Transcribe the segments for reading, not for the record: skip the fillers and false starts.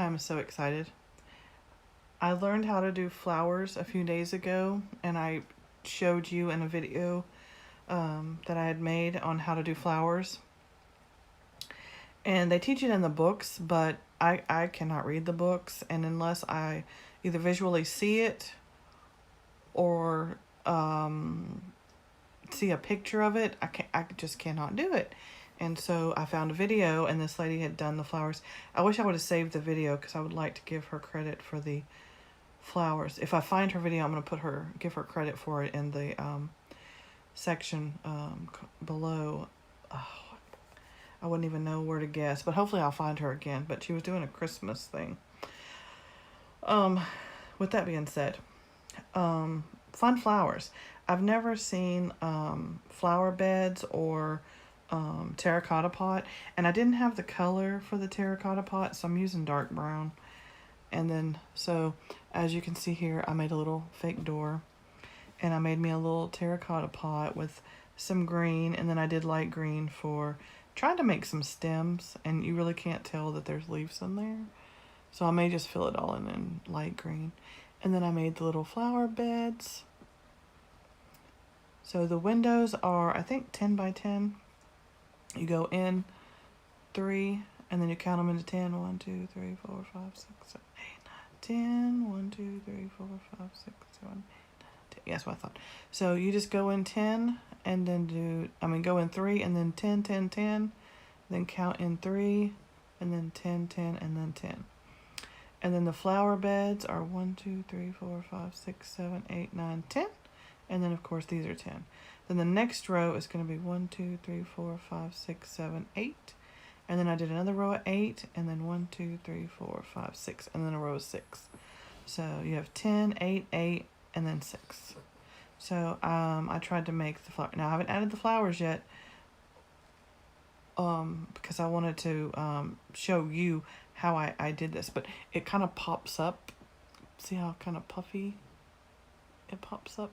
I'm so excited. I learned how to do flowers a few days ago, and I showed you in a video that I had made on how to do flowers. And they teach it in the books, but I cannot read the books, and unless I either visually see it or see a picture of it, I just cannot do it. And so I found a video, and this lady had done the flowers. I wish I would have saved the video because I would like to give her credit for the flowers. If I find her video, I'm going to give her credit for it in the section below. Oh, I wouldn't even know where to guess, but hopefully I'll find her again. But she was doing a Christmas thing. With that being said, fun flowers. I've never seen flower beds or terracotta pot, and I didn't have the color for the terracotta pot, so I'm using dark brown. And then, so as you can see here, I made a little fake door, and I made me a little terracotta pot with some green, and then I did light green for trying to make some stems, and you really can't tell that there's leaves in there, so I may just fill it all in light green. And then I made the little flower beds. So the windows are, I think, 10 by 10. You go in 3, and then you count them into 10. 1, 2, 3, 4, 5, 6, 7, 8, 9, 10. 1, 2, 3, 4, 5, 6, 7, 8, 9, 10. Yeah, that's what I thought. So you just go in 10, and then go in 3, and then 10, 10, 10. Then count in 3, and then 10, 10, and then 10. And then the flower beds are 1, 2, 3, 4, 5, 6, 7, 8, 9, 10. And then, of course, these are 10. Then the next row is going to be 1, 2, 3, 4, 5, 6, 7, 8. And then I did another row of 8. And then 1, 2, 3, 4, 5, 6. And then a row of 6. So you have 10, 8, 8, and then 6. So I tried to make the flower. Now, I haven't added the flowers yet because I wanted to show you how I did this. But it kind of pops up. See how kind of puffy it pops up?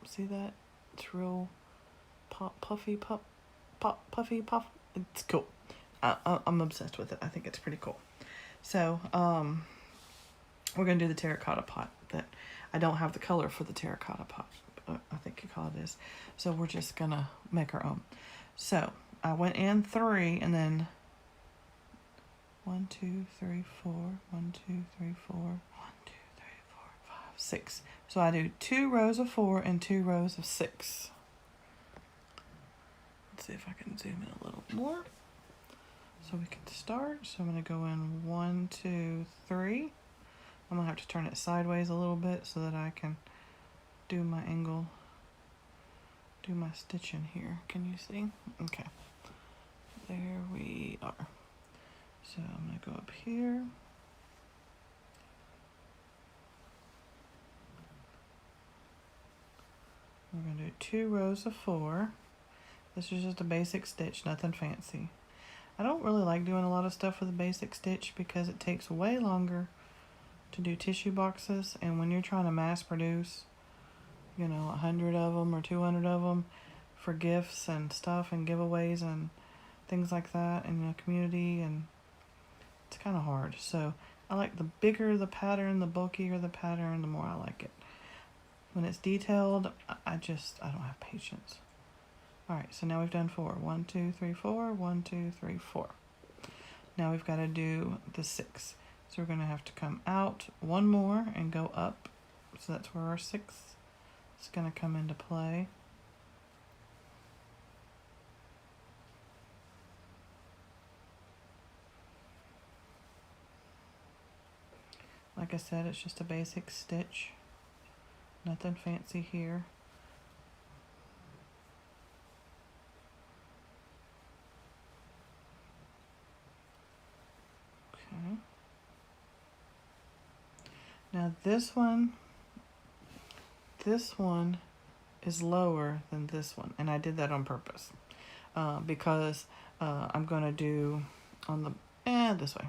See that? It's real puffy. It's cool. I'm obsessed with it. I think it's pretty cool. So we're gonna do the terracotta pot. That I don't have the color for the terracotta pot. I think you call it is. So we're just gonna make our own. So I went in 3, and then 1, 2, 3, 4. 1, 2, 3, 4. 1, 2, 3, 4, 5, 6. So I do 2 rows of 4 and 2 rows of 6. Let's see if I can zoom in a little more so we can start. So I'm going to go in 1, 2, 3. I'm going to have to turn it sideways a little bit so that I can do my angle, do my stitching here. Can you see? Okay. There we are. So I'm going to go up here. We're going to do 2 rows of 4. This is just a basic stitch, nothing fancy. I don't really like doing a lot of stuff with a basic stitch because it takes way longer to do tissue boxes. And when you're trying to mass produce, 100 of them or 200 of them for gifts and stuff and giveaways and things like that in the community, and it's kind of hard. So I like the bigger the pattern, the bulkier the pattern, the more I like it. When it's detailed, I don't have patience. All right, so now we've done 4. 1, 2, 3, 4. 1, 2, 3, 4. Now we've got to do the 6. So we're going to have to come out 1 more and go up. So that's where our 6 is going to come into play. Like I said, it's just a basic stitch. Nothing fancy here. Okay. Now this one is lower than this one, and I did that on purpose because I'm going to do on the this way.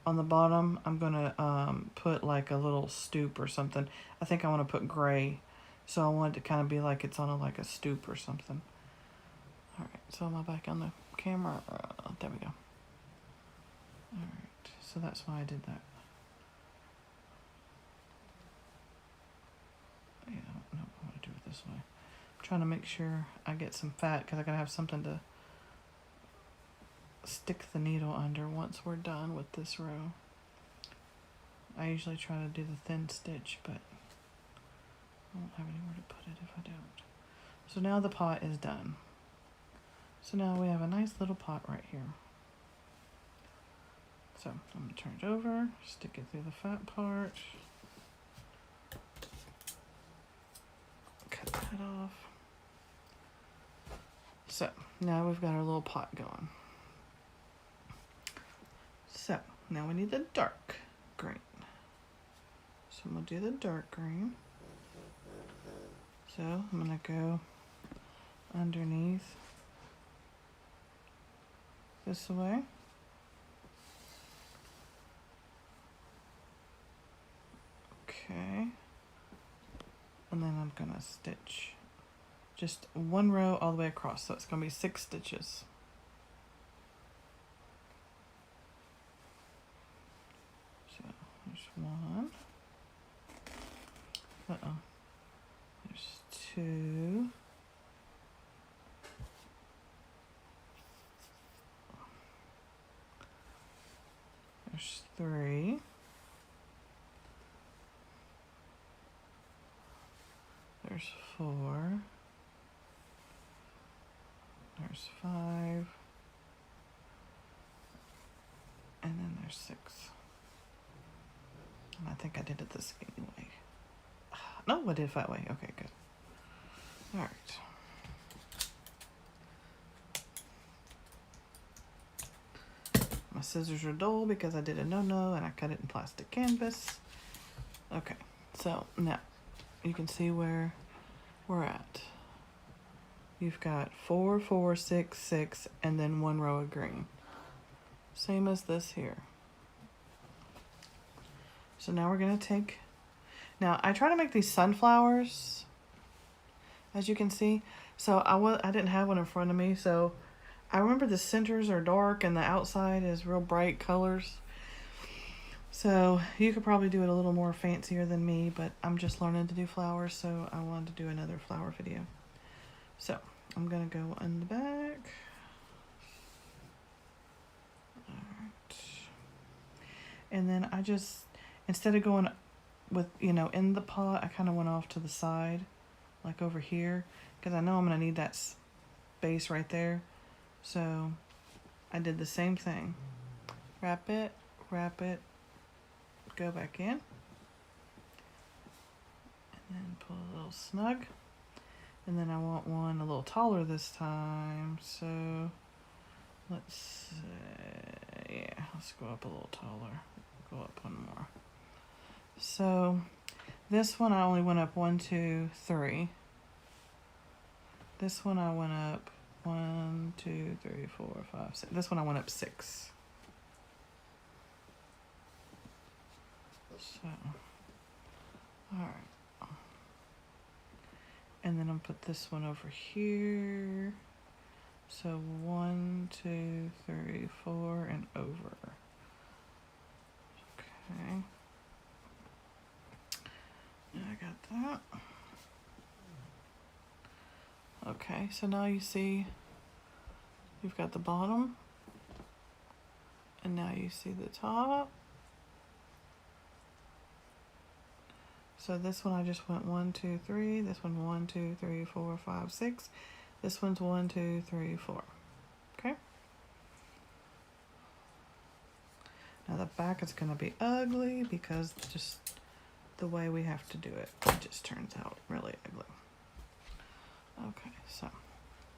On the bottom, I'm going to put like a little stoop or something. I think I want to put gray. So I want it to kind of be like it's on like a stoop or something. All right, so am I back on the camera? There we go. All right. so that's why I did that. Yeah, no, I want to do it this way. I'm trying to make sure I get some fat because I gotta have something to stick the needle under once we're done with this row. I usually try to do the thin stitch, but I won't have anywhere to put it if I don't. So now the pot is done. So now we have a nice little pot right here. So I'm going to turn it over, stick it through the fat part, cut that off. So now we've got our little pot going. So now we need the dark green. So I'm going to do the dark green. So I'm going to go underneath this way. Okay. And then I'm going to stitch just one row all the way across. So it's going to be 6 stitches. So there's 1. Uh-oh. There's 2. There's 3. There's 4. There's 5. And then there's 6. And I think I did it the skinny way. No, I did it that way. Okay, good. All right. My scissors are dull because I did a no-no and I cut it in plastic canvas. Okay, so now you can see where we're at. You've got 4, 4, 6, 6, and then 1 row of green. Same as this here. So now we're gonna take, now I try to make these sunflowers, as you can see. So I didn't have one in front of me, so I remember the centers are dark and the outside is real bright colors. So you could probably do it a little more fancier than me, but I'm just learning to do flowers, so I wanted to do another flower video. So I'm gonna go on the back. All right. And then I just, instead of going with, you know, in the pot, I kind of went off to the side, like over here, because I know I'm gonna need that space right there. So I did the same thing. Wrap it, go back in, and then pull a little snug. And then I want one a little taller this time. So let's yeah, let's go up a little taller. Go up one more. So this one I only went up 1, 2, 3. This one I went up 1, 2, 3, 4, 5, 6. This one I went up 6. So, all right. And then I'll put this one over here. So 1, 2, 3, 4, and over. Okay. I got that. Okay, so now you see you've got the bottom, and now you see the top. So this one I just went 1, 2, 3. This one 1, 2, 3, 4, 5, 6. This one's 1, 2, 3, 4. Okay. Now the back is going to be ugly because just the way we have to do it, it just turns out really ugly. Okay, so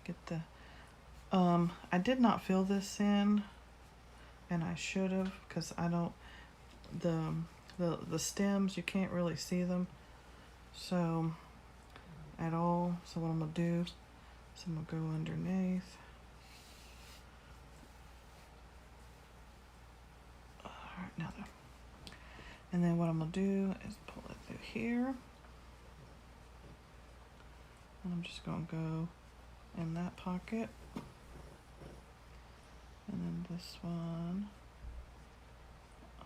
get the, I did not fill this in, and I should have, because I don't, the stems, you can't really see them, so, at all. So what I'm going to do is I'm going to go underneath. Alright, now then. And then what I'm going to do is pull it through here. And I'm just going to go in that pocket. And then this one.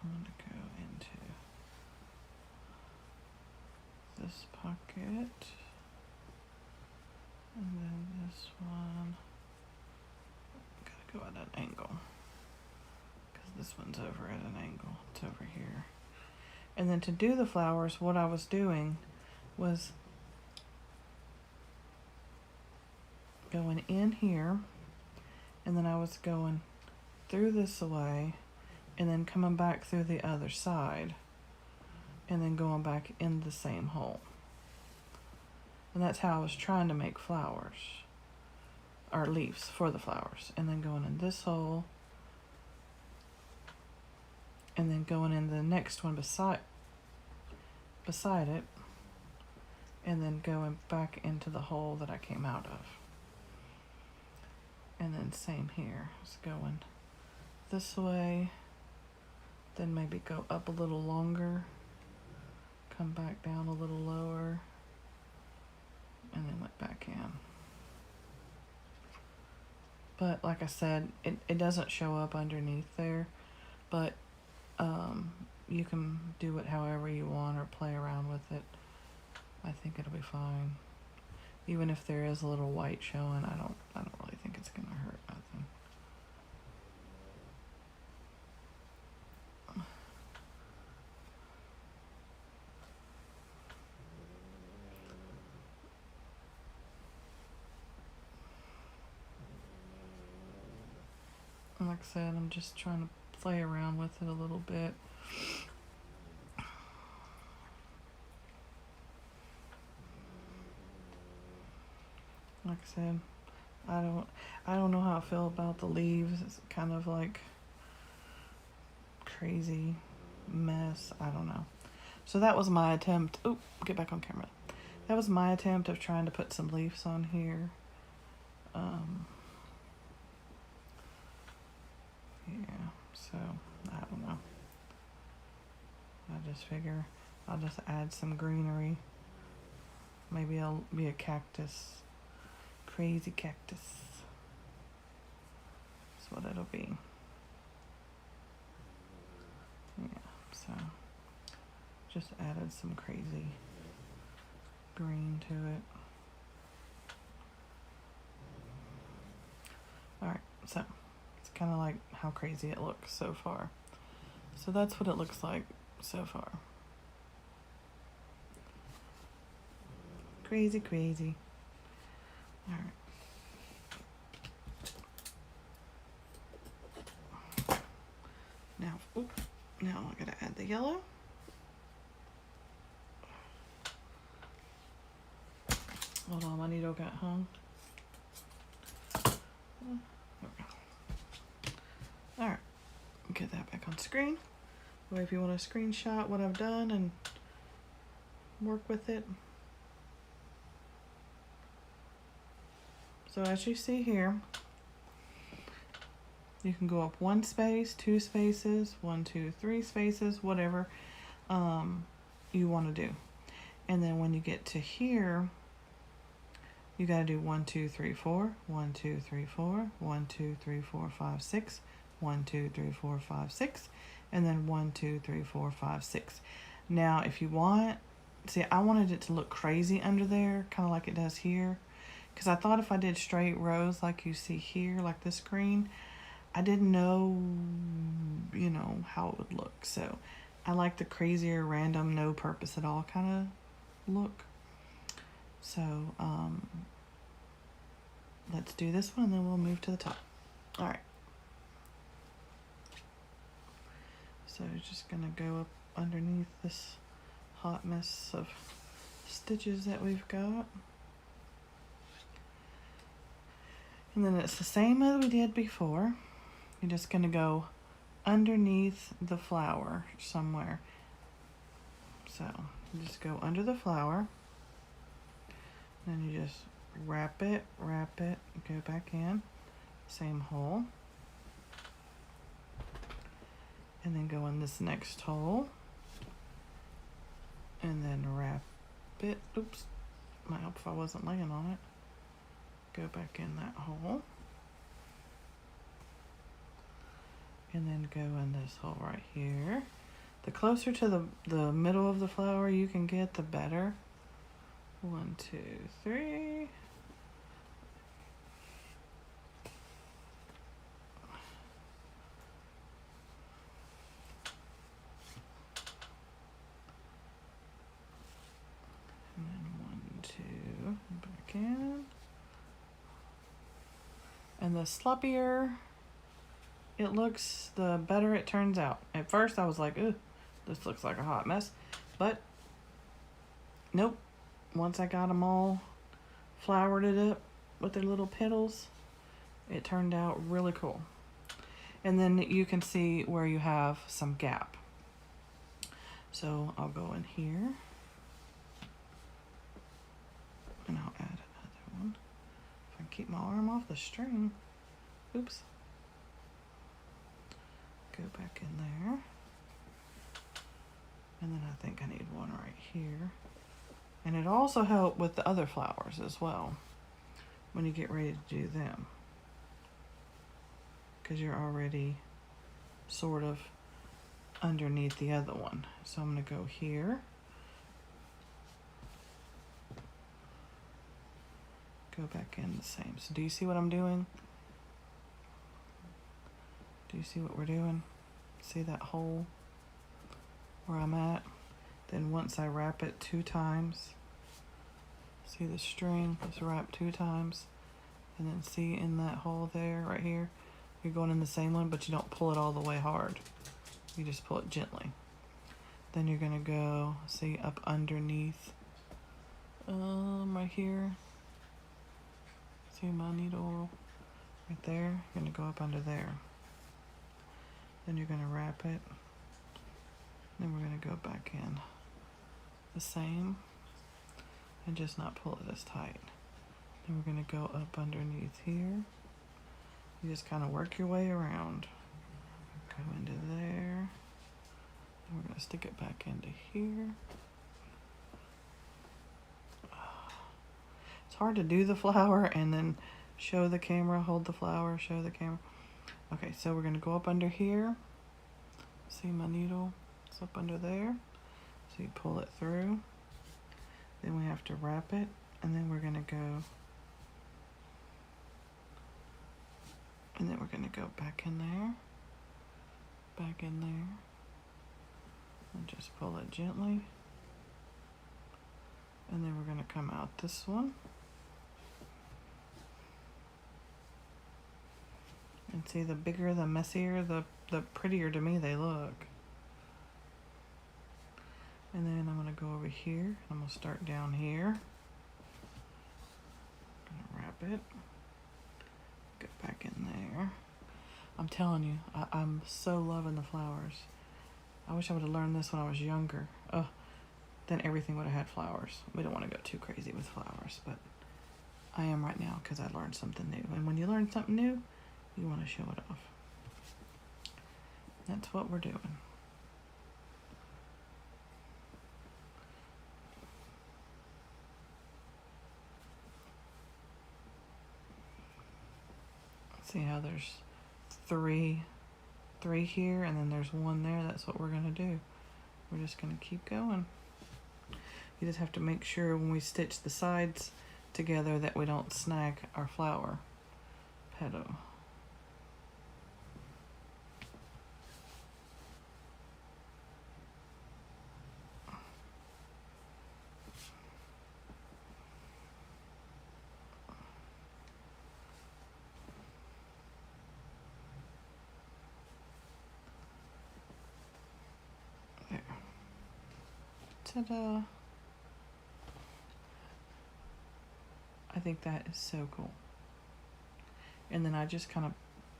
I'm going to go into this pocket, and then this one, gotta go at an angle, because this one's over at an angle, it's over here. And then to do the flowers, what I was doing was going in here, and then I was going through this way, and then coming back through the other side, and then going back in the same hole. And that's how I was trying to make flowers, or leaves for the flowers. And then going in this hole, and then going in the next one beside it, and then going back into the hole that I came out of. And then same here, it's going this way, then maybe go up a little longer, come back down a little lower, and then went back in. But like I said, it doesn't show up underneath there, but you can do it however you want or play around with it. I think it'll be fine. Even if there is a little white showing, I don't really think it's gonna hurt nothing. Like I said, I'm just trying to play around with it a little bit. Like I said, I don't know how I feel about the leaves. It's kind of like crazy mess. I don't know. So that was my attempt. Oh, get back on camera. That was my attempt of trying to put some leaves on here. Yeah, so I don't know. I just figure I'll just add some greenery. Maybe I'll be a cactus. Crazy cactus. That's what it'll be. Yeah, so just added some crazy green to it. Alright, so it's kind of like how crazy it looks so far. So that's what it looks like so far. Crazy, crazy. All right. Now I gotta add the yellow. Hold on, my needle got hung. There we go. All right, get that back on screen. Or if you want to screenshot what I've done and work with it. So as you see here, you can go up 1 space, 2 spaces, 1, 2, 3 spaces, whatever you want to do. And then when you get to here, you got to do 1, 2, 3, 4, 1, 2, 3, 4, 1, 2, 3, 4, 5, 6, 1, 2, 3, 4, 5, 6, and then 1, 2, 3, 4, 5, 6. Now, if you want, see, I wanted it to look crazy under there, kind of like it does here. Because I thought if I did straight rows like you see here, like this green, I didn't know, you know, how it would look. So I like the crazier, random, no purpose at all kind of look. So let's do this one and then we'll move to the top. All right. So just gonna go up underneath this hot mess of stitches that we've got. And then it's the same as we did before. You're just gonna go underneath the flower somewhere. So you just go under the flower. Then you just wrap it, go back in, same hole. And then go in this next hole. And then wrap it. Oops, might help if I wasn't laying on it. Go back in that hole. And then go in this hole right here. The closer to the middle of the flower you can get, the better. 1, 2, 3. And then 1, 2, back in. And the sloppier it looks, the better it turns out. At first I was like, ooh, this looks like a hot mess. But nope. Once I got them all flowered it up with their little petals, it turned out really cool. And then you can see where you have some gap. So I'll go in here and I'll add another one. If I keep my arm off the string. Oops. Go back in there. And then I think I need one right here. And it also helped with the other flowers as well when you get ready to do them, because you're already sort of underneath the other one. So I'm going to go here, go back in the same. So do you see what I'm doing? Do you see what we're doing? See that hole where I'm at? Then once I wrap it 2 times, see the string is wrapped 2 times, and then see in that hole there, right here, you're going in the same one, but you don't pull it all the way hard. You just pull it gently. Then you're gonna go, see, up underneath, right here. See my needle right there? You're gonna go up under there. Then you're gonna wrap it. Then we're gonna go back in the same and just not pull it as tight. Then we're gonna go up underneath here. You just kind of work your way around. Go into there. And we're gonna stick it back into here. It's hard to do the flower and then show the camera, hold the flower, show the camera. Okay, so we're gonna go up under here. See my needle? It's up under there. So you pull it through. Then we have to wrap it, and then we're gonna go, and then we're gonna go back in there, and just pull it gently. And then we're gonna come out this one. And see, the bigger, the messier, the prettier to me they look. And then I'm gonna go over here. I'm gonna start down here. Gonna wrap it. Get back in there. I'm telling you, I'm so loving the flowers. I wish I would have learned this when I was younger. Oh, then everything would have had flowers. We don't want to go too crazy with flowers, but I am right now because I learned something new. And when you learn something new, you want to show it off. That's what we're doing. See how there's three here, and then there's 1 there. That's what we're gonna do. We're just gonna keep going. You just have to make sure when we stitch the sides together that we don't snag our flower petal. Ta-da! I think that is so cool. And then I just kind of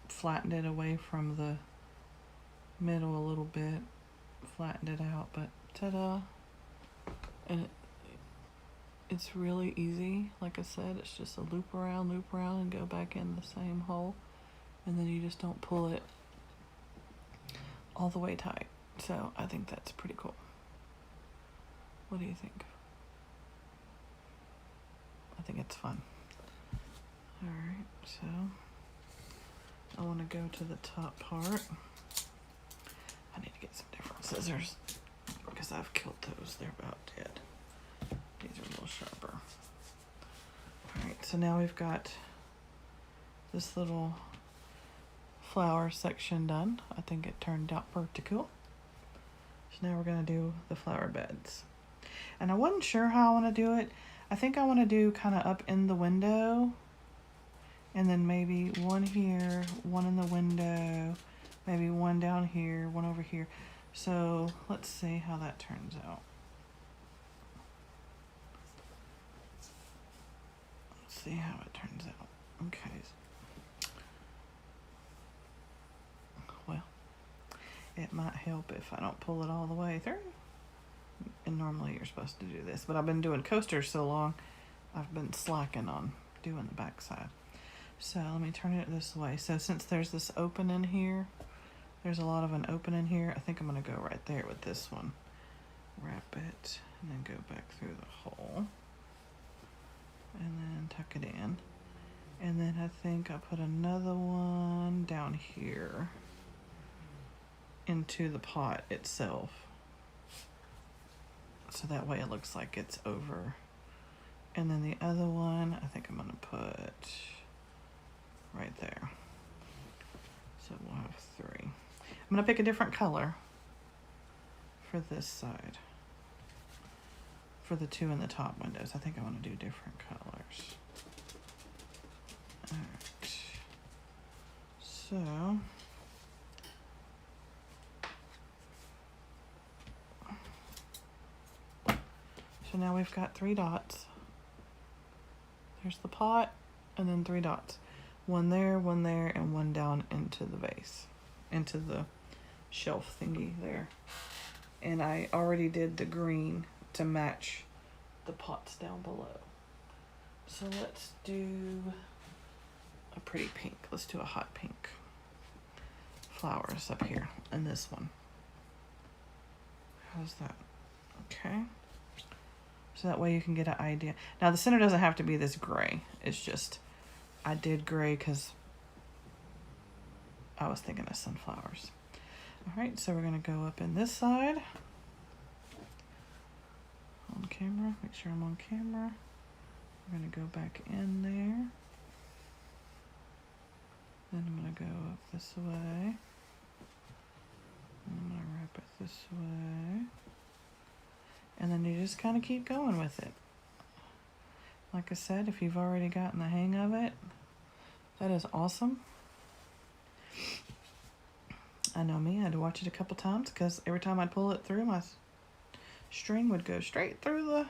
flattened it away from the middle a little bit, flattened it out, but ta-da! And it's really easy. Like I said, it's just a loop around, and go back in the same hole. And then you just don't pull it all the way tight. So I think that's pretty cool. What do you think? I think it's fun. Alright, so I want to go to the top part. scissors because I've killed those. They're about dead. These are a little sharper. Alright, so now we've got this little flower section done. I think it turned out pretty cool. So now we're going to do the flower beds. And I wasn't sure how I want to do it. I think I want to do kind of up in the window. And then maybe one here, one in the window, maybe one down here, one over here. So let's see how that turns out. Let's see how it turns out. Okay. Well, it might help if I don't pull it all the way through. And normally you're supposed to do this, but I've been doing coasters so long, I've been slacking on doing the back side. So let me turn it this way. So since there's this opening here, there's a lot of an opening here, I think I'm going to go right there with this one. Wrap it, and then go back through the hole. And then tuck it in. And then I think I put another one down here into the pot itself. So that way it looks like it's over. And then the other one, I think I'm going to put right there. So we'll have 3. I'm going to pick a different color for this side. For the 2 in the top windows. I think I want to do different colors. Alright. So now we've got 3 dots. There's the pot, and then 3 dots. One there, and one down into the vase. Into the shelf thingy there. And I already did the green to match the pots down below. So let's do a pretty pink. Let's do a hot pink. Flowers up here, and this one. How's that? Okay. So that way you can get an idea. Now the center doesn't have to be this gray. It's just, I did gray because I was thinking of sunflowers. All right, so we're gonna go up in this side. On camera, make sure I'm on camera. We're gonna go back in there. Then I'm gonna go up this way. And I'm gonna wrap it this way. And then you just kind of keep going with it. Like I said, if you've already gotten the hang of it, that is awesome. I know me, I had to watch it a couple times because every time I'd pull it through, my string would go straight through the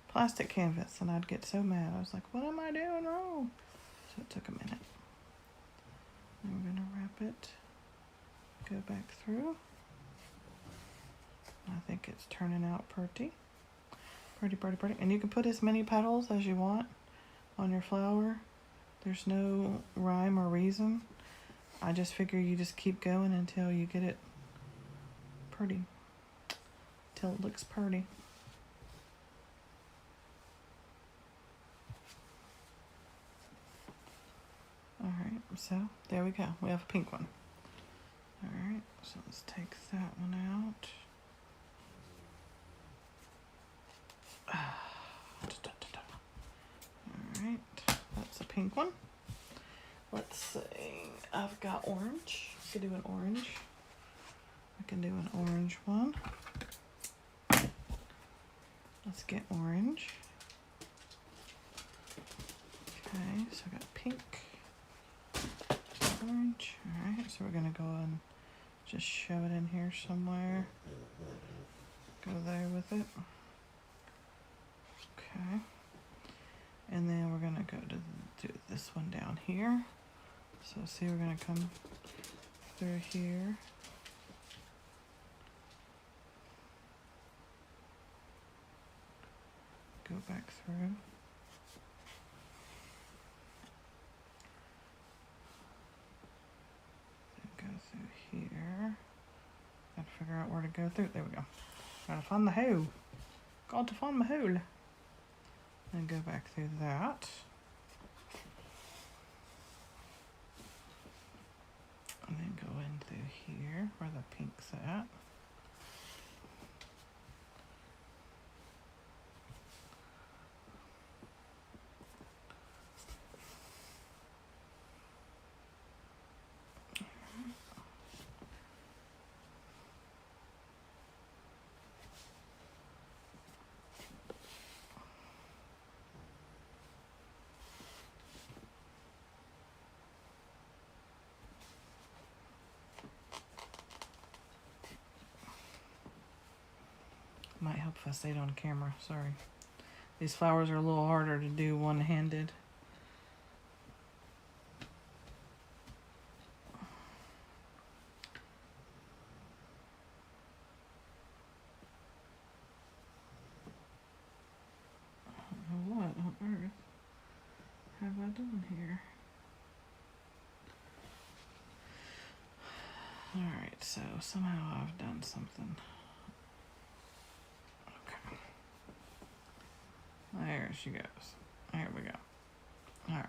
plastic canvas and I'd get so mad. I was like, what am I doing wrong? So it took a minute. Then we're gonna wrap it, go back through. I think it's turning out pretty. Pretty. And you can put as many petals as you want on your flower. There's no rhyme or reason. I just figure you just keep going until you get it pretty. Till it looks pretty. Alright, so there we go. We have a pink one. Alright, so let's take that one out. Alright, that's a pink one. Let's see, I've got orange. I can do an orange. I can do an orange one. Let's get orange. Okay, so I got pink, orange. Alright, so we're gonna go and just shove it in here somewhere. Go there with it. Okay, and then we're gonna go to do this one down here. So see, we're gonna come through here. Go back through. Then go through here. Gotta figure out where to go through. There we go. Gotta find the hole. Got to find my hole. Then go back through that. And then go in through here where the pink's at. might help if I stayed on camera. Sorry. These flowers are a little harder to do one-handed. What on earth have I done here? Alright, so somehow I've done something. Okay. There she goes. There we go. Alright.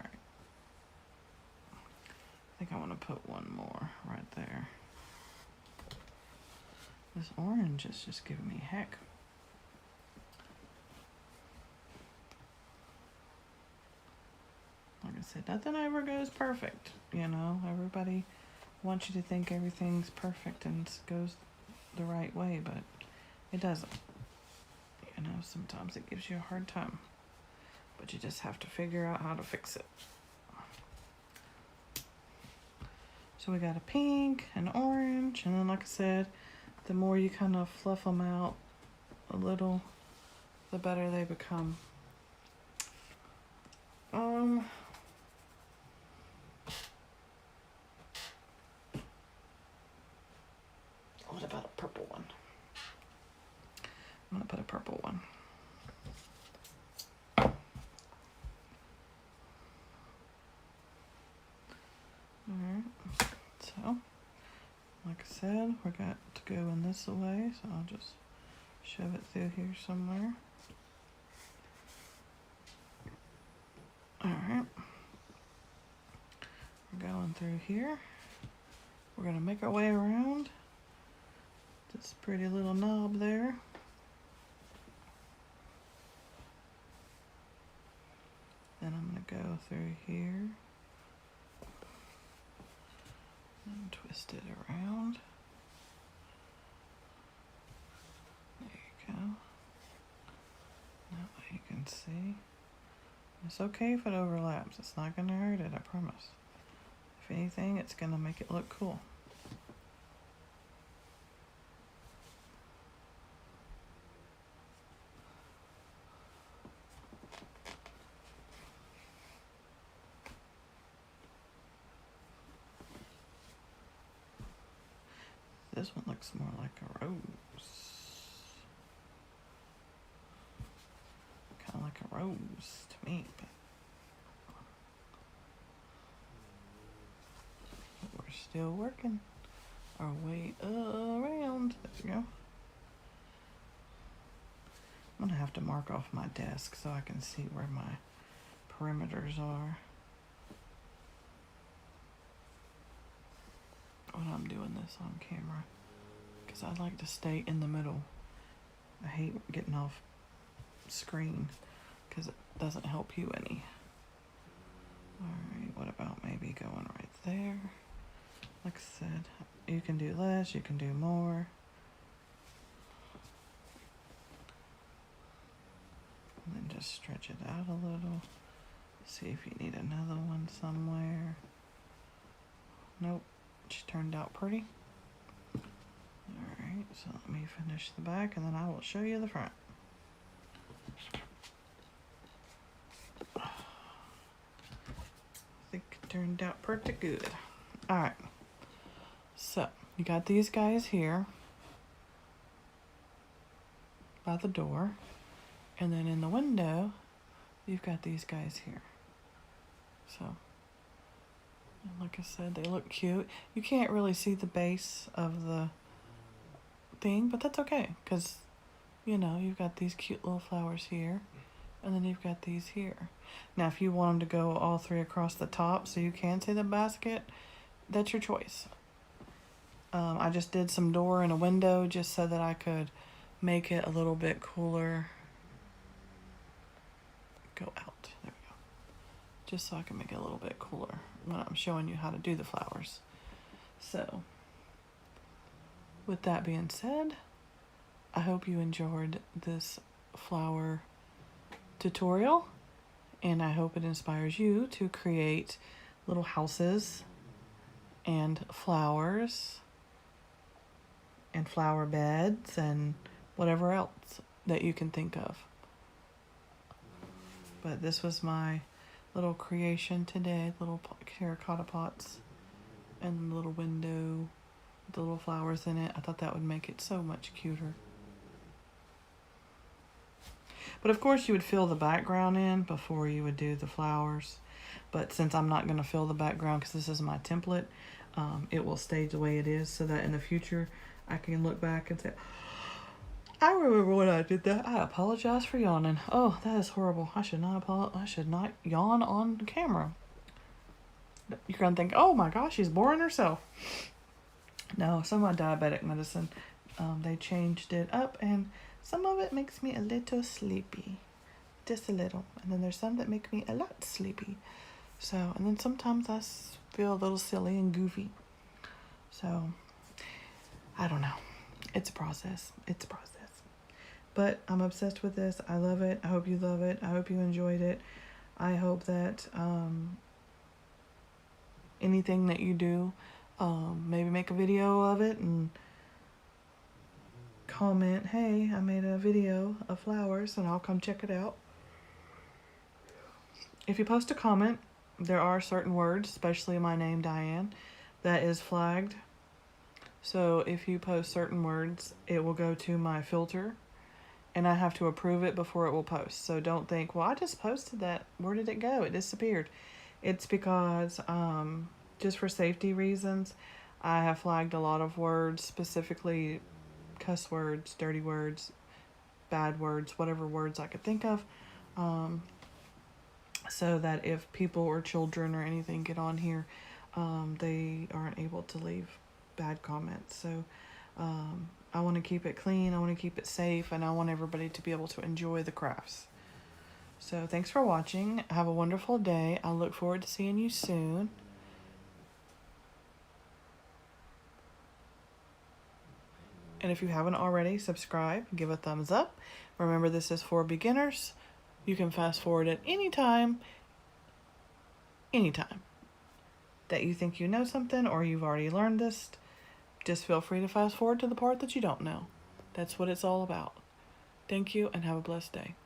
I think I want to put one more right there. This orange is just giving me heck. Like I said, nothing ever goes perfect, you know. Everybody wants you to think everything's perfect and goes the right way, but it doesn't. You know, sometimes it gives you a hard time, but you just have to figure out how to fix it. So we got a pink, an orange, and then like I said, the more you kind of fluff them out a little, the better they become. What about a purple one? I'm gonna put a purple one. Alright, so like I said, we got to go in this way, so I'll just shove it through here somewhere. Alright, we're going through here. We're gonna make our way around this pretty little knob there. Then I'm gonna go through here and twist it around. There you go. That way you can see. It's okay if it overlaps. It's not gonna hurt it, I promise. If anything, it's gonna make it look cool. This one looks more like a rose. Kind of like a rose to me, but we're still working our way around. There we go. I'm gonna have to mark off my desk so I can see where my perimeters are when I'm doing this on camera, because I like to stay in the middle. I hate getting off screen because it doesn't help you any. Alright, what about maybe going right there? Like I said, you can do less, you can do more. And then just stretch it out a little. See if you need another one somewhere. Nope, she turned out pretty. Alright, so let me finish the back and then I will show you the front. I think it turned out pretty good. Alright, so you got these guys here by the door, and then in the window you've got these guys here. So, and like I said, they look cute. You can't really see the base of the thing, but that's okay, because you know, you've got these cute little flowers here, and then you've got these here. Now if you want them to go all three across the top so you can see the basket, that's your choice. I just did some door and a window just so that I could make it a little bit cooler. Go out, there we go. Just so I can make it a little bit cooler when I'm showing you how to do the flowers. So, with that being said, I hope you enjoyed this flower tutorial, and I hope it inspires you to create little houses and flowers and flower beds and whatever else that you can think of. But this was my little creation today, little terracotta pots and the little window with the little flowers in it. I thought that would make it so much cuter. But of course you would fill the background in before you would do the flowers. But since I'm not going to fill the background because this is my template, it will stay the way it is so that in the future I can look back and say, I remember when I did that. I apologize for yawning. Oh, that is horrible. I should not yawn on camera. You're going to think, oh my gosh, she's boring herself. No, some of my diabetic medicine, they changed it up and some of it makes me a little sleepy. Just a little. And then there's some that make me a lot sleepy. So, and then sometimes I feel a little silly and goofy. So, I don't know. It's a process. It's a process. But I'm obsessed with this. I love it. I hope you love it. I hope you enjoyed it. I hope that anything that you do, maybe make a video of it and comment, hey, I made a video of flowers and I'll come check it out. If you post a comment, there are certain words, especially my name, Diane, that is flagged. So if you post certain words, it will go to my filter and I have to approve it before it will post. So don't think, well, I just posted that. Where did it go? It disappeared. It's because, just for safety reasons, I have flagged a lot of words, specifically cuss words, dirty words, bad words, whatever words I could think of. So that if people or children or anything get on here, they aren't able to leave bad comments. So I want to keep it clean, I want to keep it safe, and I want everybody to be able to enjoy the crafts. So thanks for watching. Have a wonderful day. I look forward to seeing you soon. And if you haven't already, subscribe, give a thumbs up. Remember, this is for beginners. You can fast forward at any time that you think you know something or you've already learned this. Just feel free to fast forward to the part that you don't know. That's what it's all about. Thank you and have a blessed day.